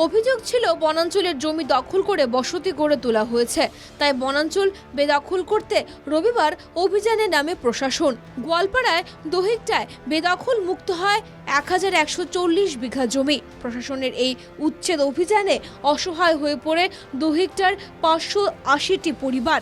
অভিযোগ ছিল বনাঞ্চলের জমি দখল করে বসতি গড়ে তোলা হয়েছে, তাই বনাঞ্চল বেদখল করতে রবিবার অভিযানে নামে প্রশাসন। গোয়ালপাড়ায় দহিকটায় বেদখল মুক্ত হয় 1140 বিঘা জমি। প্রশাসনের এই উচ্ছেদ অভিযানে অসহায় হয়ে পড়ে দহিকটার 580টি পরিবার।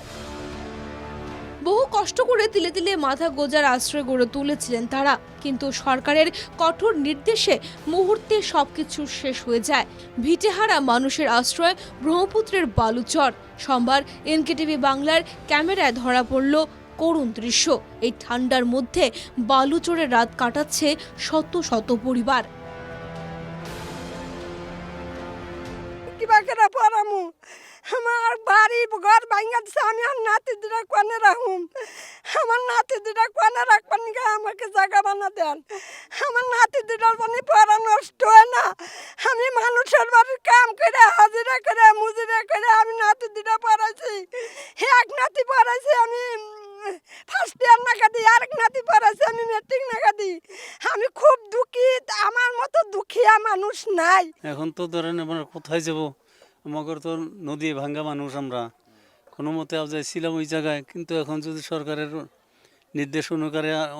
বহু কষ্ট করে তিলে তিলে মাথা গোজার আশ্রয় গড়ে তুলেছিলেন তারা, কিন্তু সরকারের কঠোর নির্দেশে মুহূর্তে সবকিছু শেষ হয়ে যায়। ভিটেহারা মানুষের আশ্রয় ব্রহ্মপুত্রের বালুচর। সোমবার এনকেটিভি বাংলার ক্যামেরায় ধরা পড়ল করুণ দৃশ্য। এই ঠান্ডার মধ্যে বালুচরে রাত কাটাচ্ছে শত শত পরিবার। আমার বাড়ি ঘর ভাঙা দিছে, আমি আর নাতি দুটা কোনে রাখুম। আমার নাতি দুটা কোনে রাখবেন, আমাকে জায়গা বানা দেন। আমার নাতি দুটার মানে পড়া নষ্ট হয় না। আমি মানুষের বাড়ির কাম করে হাজিরা করে মুজিরা করে আমি নাতি দুটা পড়াইছি। এক নাতি পড়াইছি আমি ফার্স্ট ইয়ার নাকা দিই, আরেক নাতি পড়াইছি আমি মেট্রিক নাকা দিই। আমি খুব দুঃখী, আমার মতো দুঃখিয়া মানুষ নাই। এখন তো ধরেন আমরা কোথায় যাব, আমাদের তো নদী ভাঙ্গা মানুষ, আমরা কোনো মতে যাইছিলাম ওই জায়গায়, কিন্তু এখন যদি সরকারের নির্দেশ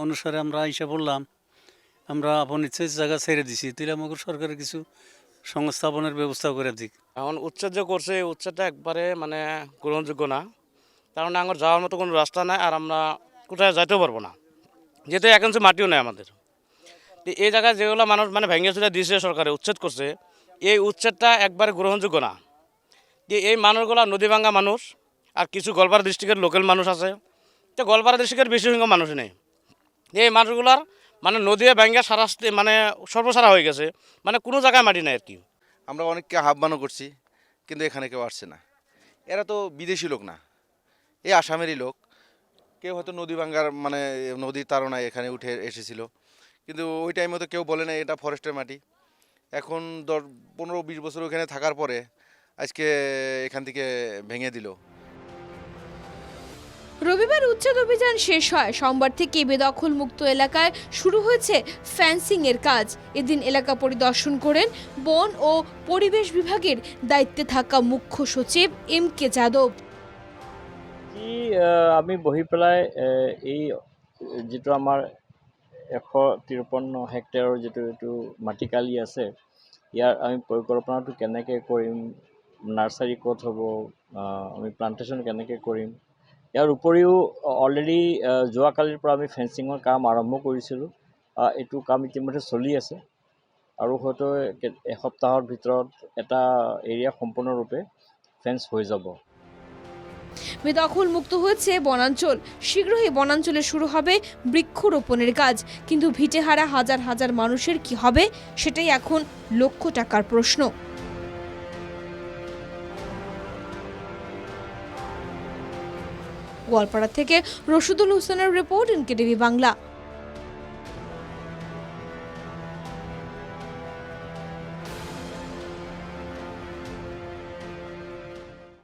অনুসারে আমরা আইসা পড়লাম, আমরা আপন ইচ্ছে জায়গা ছেড়ে দিছি, তাহলে আমাদের সরকারের কিছু সংস্থাপনের ব্যবস্থা করে দিক। এখন উচ্ছেদ যে করছে এই উচ্ছেদটা একবারে মানে গ্রহণযোগ্য না, কারণ আমার যাওয়ার মতো কোনো রাস্তা নাই, আর আমরা কোথায় যাইতেও পারবো না, যেহেতু এক ইঞ্চি মাটিও নেই আমাদের। এই জায়গায় যেগুলো মানুষ মানে ভেঙে চুলে দিয়েছে সরকারে উচ্ছেদ করছে, এই উচ্ছেদটা একবারে গ্রহণযোগ্য না। এই মানুষগুলো নদী ভাঙ্গা মানুষ, আর কিছু গোয়ালপাড়া ডিস্ট্রিক্টের লোকাল মানুষ আছে, তো গোয়ালপাড়া ডিস্ট্রিক্টের বেশি সংখ্যক মানুষ নেই। এই মানুষগুলার মানে নদী ভাঙ্গা সারা মানে সর্বসারা হয়ে গেছে, মানে কোনো জায়গায় মাটি নেই আর কি। আমরা অনেককে আহ্বানও করছি, কিন্তু এখানে কেউ আসছে না। এরা তো বিদেশি লোক না, এই আসামেরই লোক। কেউ হয়তো নদী ভাঙ্গার মানে নদীর তাড়নায় এখানে উঠে এসেছিল, কিন্তু ওই টাইমে তো কেউ বলে না এটা ফরেস্টের মাটি। এখন 15-20 বছর ওখানে থাকার পরে আজকে এখান থেকে ভেঙে দিল। রবিবার উচ্ছেদ অভিযান শেষ হয়। সোমবার থেকে বেদখল মুক্ত এলাকায় শুরু হয়েছে ফেন্সিং এর কাজ। এদিন এলাকা পরিদর্শন করেন বন ও পরিবেশ বিভাগের দায়িত্বে থাকা মুখ্য সচিব MK যাদব। আমি বহি পেলাই এই যিটো আমাৰ 153 হেক্টৰৰ যিটো এইটো মাটিকালি আছে, ইয়াৰ আমি পৰিকল্পনাটো কেনেকৈ কৰিম, নাৰ্চাৰী ক'ত হ'ব, আমি প্লান্টেশ্যন কেনেকৈ কৰিম, ইয়াৰ উপৰিও অলৰেডি যোৱাকালিৰ পৰা আমি ফেন্সিঙৰ কাম আৰম্ভ কৰিছিলোঁ। এইটো কাম ইতিমধ্যে চলি আছে, আৰু হয়তো এসপ্তাহৰ ভিতৰত এটা এৰিয়া সম্পূৰ্ণৰূপে ফেন্স হৈ যাব। বেদখল মুক্ত হয়েছে বনাঞ্চল। শীঘ্রই বনাঞ্চলে শুরু হবে বৃক্ষরোপণের কাজ, কিন্তু ভিটেহারা হাজার হাজার মানুষের কি হবে সেটাই এখন লক্ষ টাকার প্রশ্ন। গোয়ালপাড়া থেকে রশিদুল হোসেনের রিপোর্ট, এনকেটিভি বাংলা।